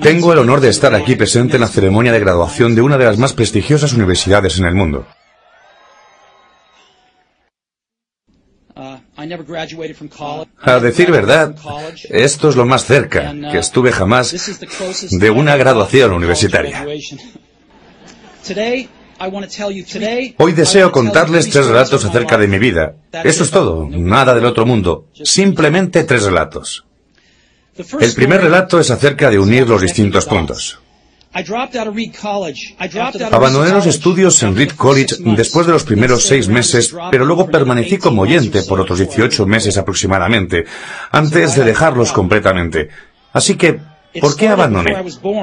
Tengo el honor de estar aquí presente en la ceremonia de graduación de una de las más prestigiosas universidades en el mundo. A decir verdad, esto es lo más cerca que estuve jamás de una graduación universitaria. Hoy deseo contarles 3 relatos acerca de mi vida. Eso es todo, nada del otro mundo. Simplemente 3 relatos. El primer relato es acerca de unir los distintos puntos. Abandoné los estudios en Reed College después de los primeros 6 meses, pero luego permanecí como oyente por otros 18 meses aproximadamente, antes de dejarlos completamente. Así que, ¿por qué abandoné?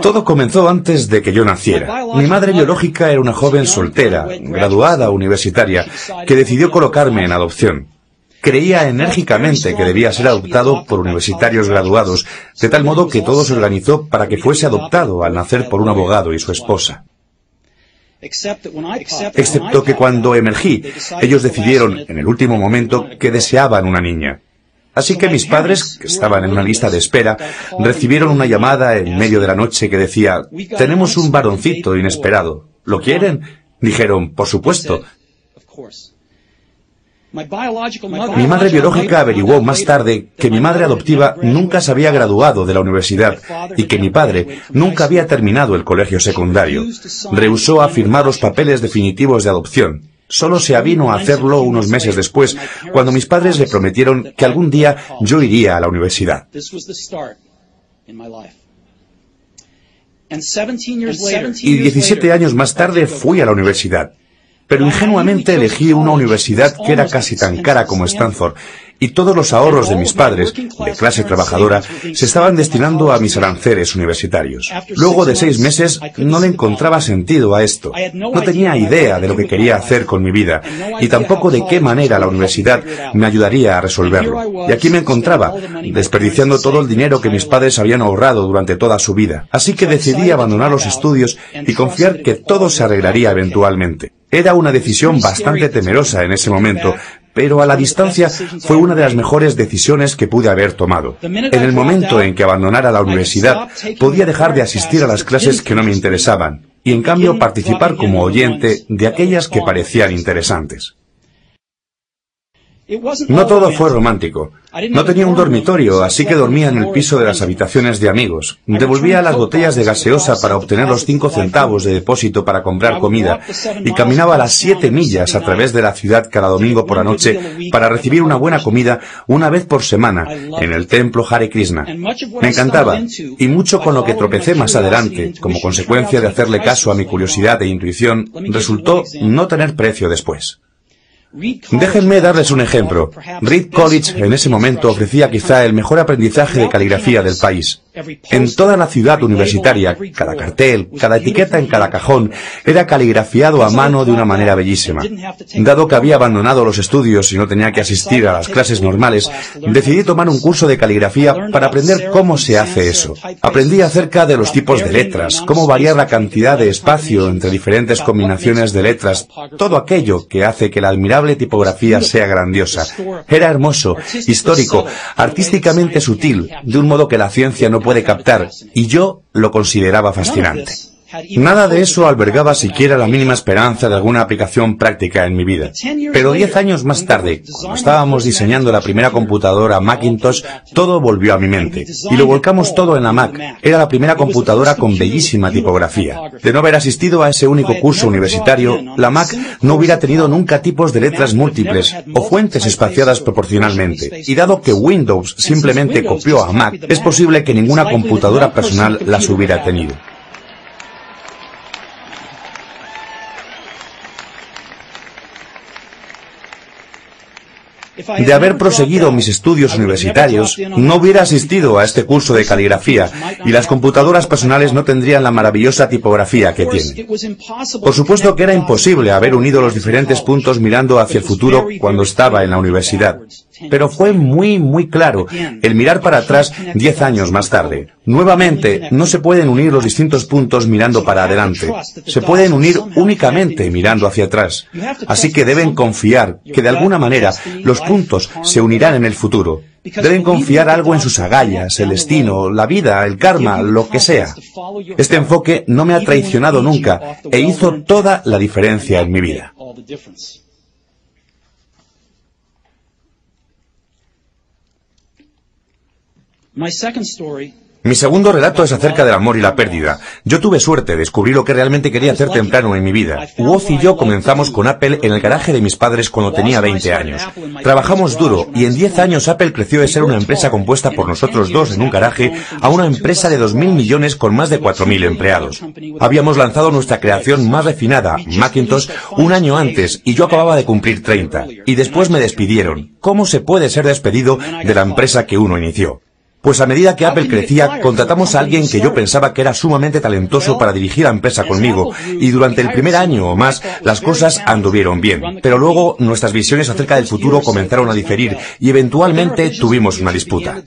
Todo comenzó antes de que yo naciera. Mi madre biológica era una joven soltera, graduada universitaria, que decidió colocarme en adopción. Creía enérgicamente que debía ser adoptado por universitarios graduados, de tal modo que todo se organizó para que fuese adoptado al nacer por un abogado y su esposa. Excepto que cuando emergí, ellos decidieron, en el último momento, que deseaban una niña. Así que mis padres, que estaban en una lista de espera, recibieron una llamada en medio de la noche que decía: «Tenemos un varoncito inesperado. ¿Lo quieren?». Dijeron: «Por supuesto». Mi madre biológica averiguó más tarde que mi madre adoptiva nunca se había graduado de la universidad y que mi padre nunca había terminado el colegio secundario. Rehusó a firmar los papeles definitivos de adopción. Solo se avino a hacerlo unos meses después, cuando mis padres le prometieron que algún día yo iría a la universidad. Y 17 años más tarde fui a la universidad. Pero ingenuamente elegí una universidad que era casi tan cara como Stanford, y todos los ahorros de mis padres, de clase trabajadora, se estaban destinando a mis aranceles universitarios. Luego de 6 meses, no le encontraba sentido a esto. No tenía idea de lo que quería hacer con mi vida, y tampoco de qué manera la universidad me ayudaría a resolverlo. Y aquí me encontraba, desperdiciando todo el dinero que mis padres habían ahorrado durante toda su vida. Así que decidí abandonar los estudios y confiar que todo se arreglaría eventualmente. Era una decisión bastante temerosa en ese momento, pero a la distancia fue una de las mejores decisiones que pude haber tomado. En el momento en que abandonara la universidad, podía dejar de asistir a las clases que no me interesaban, y en cambio participar como oyente de aquellas que parecían interesantes. No todo fue romántico. No tenía un dormitorio, así que dormía en el piso de las habitaciones de amigos. Devolvía las botellas de gaseosa para obtener los 5 centavos de depósito para comprar comida, y caminaba las 7 millas a través de la ciudad cada domingo por la noche para recibir una buena comida una vez por semana en el templo Hare Krishna. Me encantaba, y mucho con lo que tropecé más adelante, como consecuencia de hacerle caso a mi curiosidad e intuición, resultó no tener precio después. Déjenme darles un ejemplo. Reed College en ese momento ofrecía quizá el mejor aprendizaje de caligrafía del país. En toda la ciudad universitaria, cada cartel, cada etiqueta en cada cajón, era caligrafiado a mano de una manera bellísima. Dado que había abandonado los estudios y no tenía que asistir a las clases normales, decidí tomar un curso de caligrafía para aprender cómo se hace eso. Aprendí acerca de los tipos de letras, cómo variar la cantidad de espacio entre diferentes combinaciones de letras, todo aquello que hace que la admirable tipografía sea grandiosa. Era hermoso, histórico, artísticamente sutil, de un modo que la ciencia no puede captar, y yo lo consideraba fascinante. Nada de eso albergaba siquiera la mínima esperanza de alguna aplicación práctica en mi vida. Pero 10 años más tarde, cuando estábamos diseñando la primera computadora Macintosh, todo volvió a mi mente. Y lo volcamos todo en la Mac. Era la primera computadora con bellísima tipografía. De no haber asistido a ese único curso universitario, la Mac no hubiera tenido nunca tipos de letras múltiples o fuentes espaciadas proporcionalmente. Y dado que Windows simplemente copió a Mac, es posible que ninguna computadora personal las hubiera tenido. De haber proseguido mis estudios universitarios, no hubiera asistido a este curso de caligrafía, y las computadoras personales no tendrían la maravillosa tipografía que tienen. Por supuesto que era imposible haber unido los diferentes puntos mirando hacia el futuro cuando estaba en la universidad. Pero fue muy claro el mirar para atrás 10 años más tarde. Nuevamente, no se pueden unir los distintos puntos mirando para adelante. Se pueden unir únicamente mirando hacia atrás. Así que deben confiar que de alguna manera los puntos se unirán en el futuro. Deben confiar algo en sus agallas, el destino, la vida, el karma, lo que sea. Este enfoque no me ha traicionado nunca e hizo toda la diferencia en mi vida. Mi segundo relato es acerca del amor y la pérdida. Yo tuve suerte, descubrí lo que realmente quería hacer temprano en mi vida. Woz y yo comenzamos con Apple en el garaje de mis padres cuando tenía 20 años. Trabajamos duro y en 10 años Apple creció de ser una empresa compuesta por nosotros dos en un garaje a una empresa de 2.000 millones con más de 4.000 empleados. Habíamos lanzado nuestra creación más refinada, Macintosh, un año antes y yo acababa de cumplir 30. Y después me despidieron. ¿Cómo se puede ser despedido de la empresa que uno inició? Pues a medida que Apple crecía, contratamos a alguien que yo pensaba que era sumamente talentoso para dirigir la empresa conmigo, y durante el primer año o más, las cosas anduvieron bien. Pero luego, nuestras visiones acerca del futuro comenzaron a diferir, y eventualmente tuvimos una disputa.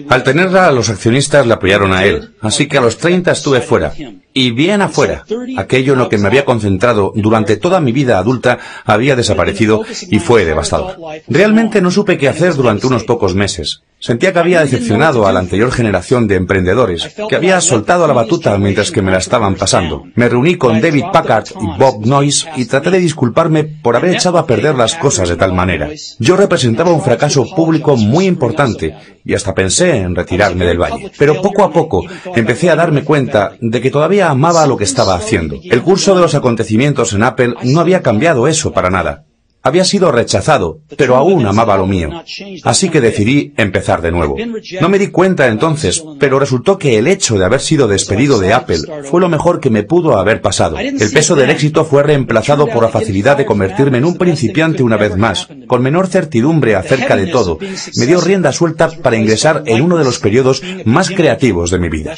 Al tenerla, los accionistas le apoyaron a él, así que a los 30 estuve fuera. Y bien afuera. Aquello en lo que me había concentrado durante toda mi vida adulta había desaparecido y fue devastador. Realmente no supe qué hacer durante unos pocos meses. Sentía que había decepcionado a la anterior generación de emprendedores, que había soltado la batuta mientras que me la estaban pasando. Me reuní con David Packard y Bob Noyce y traté de disculparme por haber echado a perder las cosas de tal manera. Yo representaba un fracaso público muy importante y hasta pensé en retirarme del valle. Pero poco a poco empecé a darme cuenta de que todavía amaba lo que estaba haciendo. El curso de los acontecimientos en Apple no había cambiado eso para nada. Había sido rechazado, pero aún amaba lo mío. Así que decidí empezar de nuevo. No me di cuenta entonces, pero resultó que el hecho de haber sido despedido de Apple fue lo mejor que me pudo haber pasado. El peso del éxito fue reemplazado por la facilidad de convertirme en un principiante una vez más, con menor certidumbre acerca de todo. Me dio rienda suelta para ingresar en uno de los periodos más creativos de mi vida.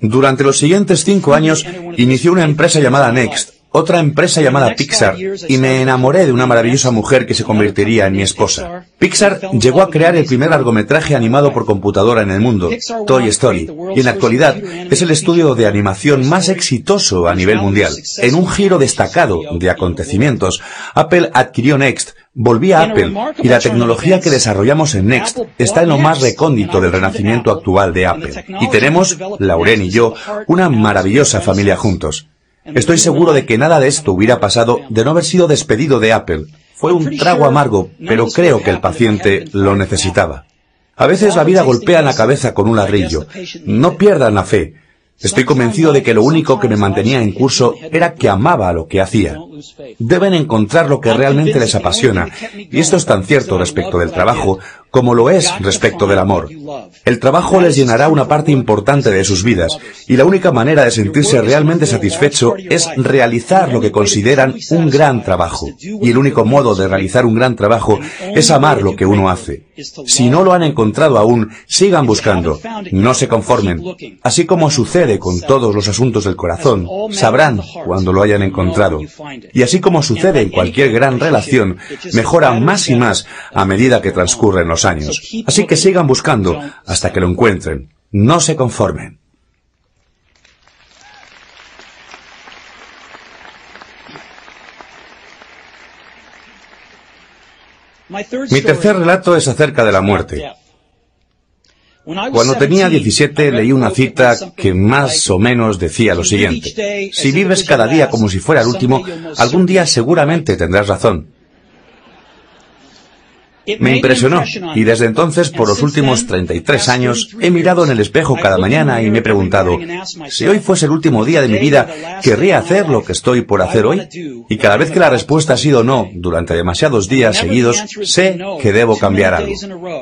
Durante los siguientes 5 años, inicié una empresa llamada Next, otra empresa llamada Pixar, y me enamoré de una maravillosa mujer que se convertiría en mi esposa. Pixar llegó a crear el primer largometraje animado por computadora en el mundo, Toy Story, y en la actualidad es el estudio de animación más exitoso a nivel mundial. En un giro destacado de acontecimientos, Apple adquirió Next, volví a Apple, y la tecnología que desarrollamos en Next está en lo más recóndito del renacimiento actual de Apple. Y tenemos, Lauren y yo, una maravillosa familia juntos. Estoy seguro de que nada de esto hubiera pasado de no haber sido despedido de Apple. Fue un trago amargo, pero creo que el paciente lo necesitaba. A veces la vida golpea en la cabeza con un ladrillo. No pierdan la fe. Estoy convencido de que lo único que me mantenía en curso era que amaba lo que hacía. Deben encontrar lo que realmente les apasiona, y esto es tan cierto respecto del trabajo como lo es respecto del amor. El trabajo les llenará una parte importante de sus vidas, y la única manera de sentirse realmente satisfecho es realizar lo que consideran un gran trabajo. Y el único modo de realizar un gran trabajo es amar lo que uno hace. Si no lo han encontrado aún, sigan buscando, no se conformen. Así como sucede con todos los asuntos del corazón, sabrán cuando lo hayan encontrado. Y así como sucede en cualquier gran relación, mejora más y más a medida que transcurren los años. Así que sigan buscando hasta que lo encuentren. No se conformen. Mi tercer relato es acerca de la muerte. Cuando tenía 17 leí una cita que más o menos decía lo siguiente: si vives cada día como si fuera el último, algún día seguramente tendrás razón. Me impresionó, y desde entonces, por los últimos 33 años, he mirado en el espejo cada mañana y me he preguntado, si hoy fuese el último día de mi vida, ¿querría hacer lo que estoy por hacer hoy? Y cada vez que la respuesta ha sido no, durante demasiados días seguidos, sé que debo cambiar algo.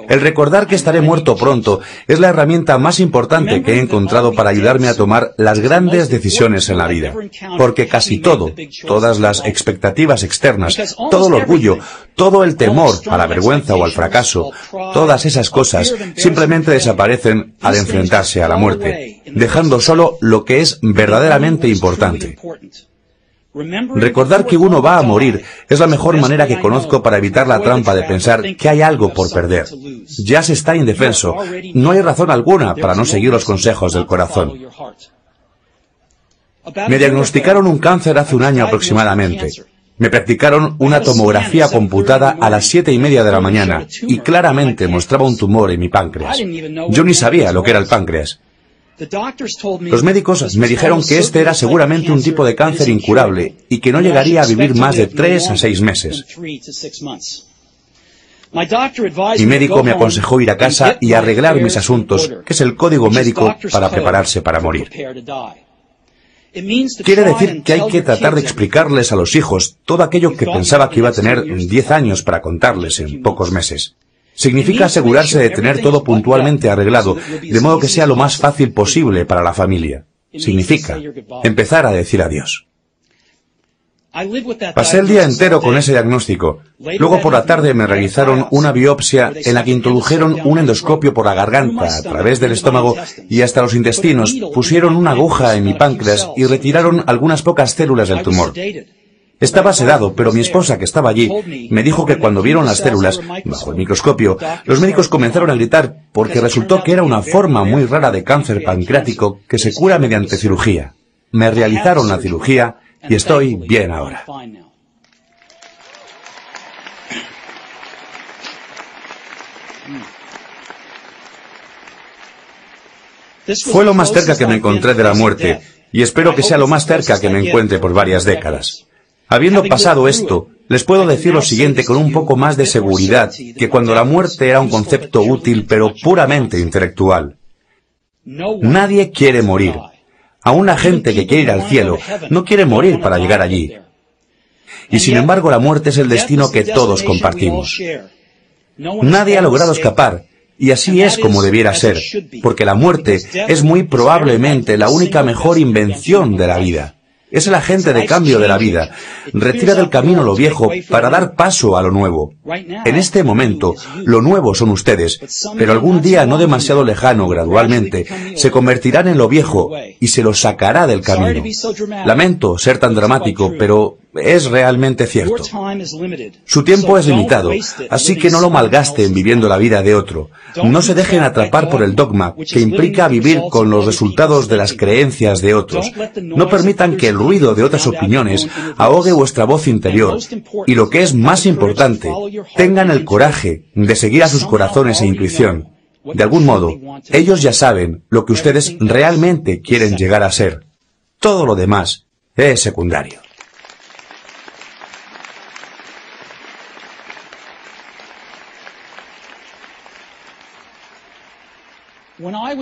El recordar que estaré muerto pronto es la herramienta más importante que he encontrado para ayudarme a tomar las grandes decisiones en la vida. Porque casi todo, todas las expectativas externas, todo el orgullo, todo el temor a la vergüenza o al fracaso, todas esas cosas simplemente desaparecen al enfrentarse a la muerte, dejando solo lo que es verdaderamente importante. Recordar que uno va a morir es la mejor manera que conozco para evitar la trampa de pensar que hay algo por perder. Ya se está indefenso. No hay razón alguna para no seguir los consejos del corazón. Me diagnosticaron un cáncer hace un año aproximadamente. Me practicaron una tomografía computada a las 7:30 de la mañana y claramente mostraba un tumor en mi páncreas. Yo ni sabía lo que era el páncreas. Los médicos me dijeron que este era seguramente un tipo de cáncer incurable y que no llegaría a vivir más de 3 a 6 meses. Mi médico me aconsejó ir a casa y arreglar mis asuntos, que es el código médico para prepararse para morir. Quiere decir que hay que tratar de explicarles a los hijos todo aquello que pensaba que iba a tener 10 años para contarles en pocos meses. Significa asegurarse de tener todo puntualmente arreglado, de modo que sea lo más fácil posible para la familia. Significa empezar a decir adiós. Pasé el día entero con ese diagnóstico. Luego por la tarde me realizaron una biopsia en la que introdujeron un endoscopio por la garganta a través del estómago y hasta los intestinos, pusieron una aguja en mi páncreas y retiraron algunas pocas células del tumor. Estaba sedado, pero mi esposa, que estaba allí, me dijo que cuando vieron las células, bajo el microscopio, los médicos comenzaron a gritar porque resultó que era una forma muy rara de cáncer pancreático que se cura mediante cirugía. Me realizaron la cirugía y estoy bien ahora. Fue lo más cerca que me encontré de la muerte, y espero que sea lo más cerca que me encuentre por varias décadas. Habiendo pasado esto, les puedo decir lo siguiente con un poco más de seguridad, que cuando la muerte era un concepto útil pero puramente intelectual. Nadie quiere morir. Aún la gente que quiere ir al cielo no quiere morir para llegar allí. Y sin embargo la muerte es el destino que todos compartimos. Nadie ha logrado escapar, y así es como debiera ser, porque la muerte es muy probablemente la única mejor invención de la vida. Es el agente de cambio de la vida. Retira del camino lo viejo para dar paso a lo nuevo. En este momento, lo nuevo son ustedes, pero algún día no demasiado lejano, gradualmente, se convertirán en lo viejo y se los sacará del camino. Lamento ser tan dramático, pero es realmente cierto. Su tiempo es limitado, así que no lo malgasten viviendo la vida de otro. No se dejen atrapar por el dogma, que implica vivir con los resultados de las creencias de otros. No permitan que el ruido de otras opiniones ahogue vuestra voz interior. Y lo que es más importante, tengan el coraje de seguir a sus corazones e intuición. De algún modo, ellos ya saben lo que ustedes realmente quieren llegar a ser. Todo lo demás es secundario.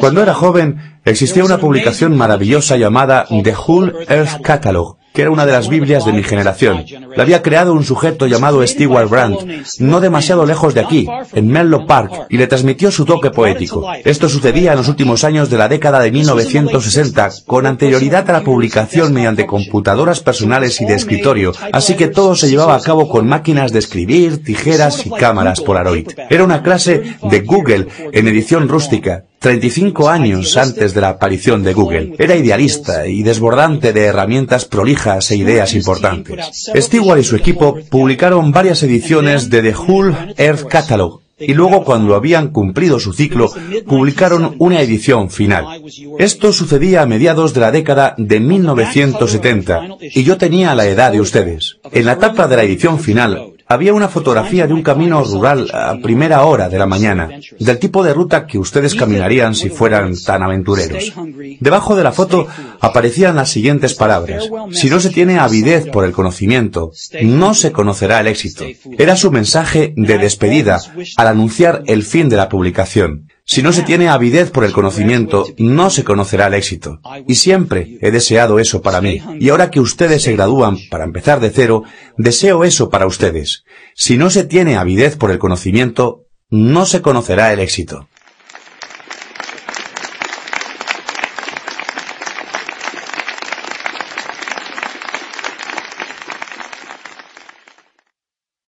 Cuando era joven, existía una publicación maravillosa llamada The Whole Earth Catalog, que era una de las Biblias de mi generación. La había creado un sujeto llamado Stewart Brand, no demasiado lejos de aquí, en Menlo Park, y le transmitió su toque poético. Esto sucedía en los últimos años de la década de 1960, con anterioridad a la publicación mediante computadoras personales y de escritorio, así que todo se llevaba a cabo con máquinas de escribir, tijeras y cámaras Polaroid. Era una clase de Google en edición rústica, 35 años antes de la aparición de Google. Era idealista y desbordante de herramientas prolijas e ideas importantes. Stewart y su equipo publicaron varias ediciones de The Whole Earth Catalog, y luego, cuando habían cumplido su ciclo, publicaron una edición final. Esto sucedía a mediados de la década de 1970, y yo tenía la edad de ustedes. En la tapa de la edición final, había una fotografía de un camino rural a primera hora de la mañana, del tipo de ruta que ustedes caminarían si fueran tan aventureros. Debajo de la foto aparecían las siguientes palabras: si no se tiene avidez por el conocimiento, no se conocerá el éxito. Era su mensaje de despedida al anunciar el fin de la publicación. Si no se tiene avidez por el conocimiento, no se conocerá el éxito. Y siempre he deseado eso para mí. Y ahora que ustedes se gradúan para empezar de cero, deseo eso para ustedes. Si no se tiene avidez por el conocimiento, no se conocerá el éxito.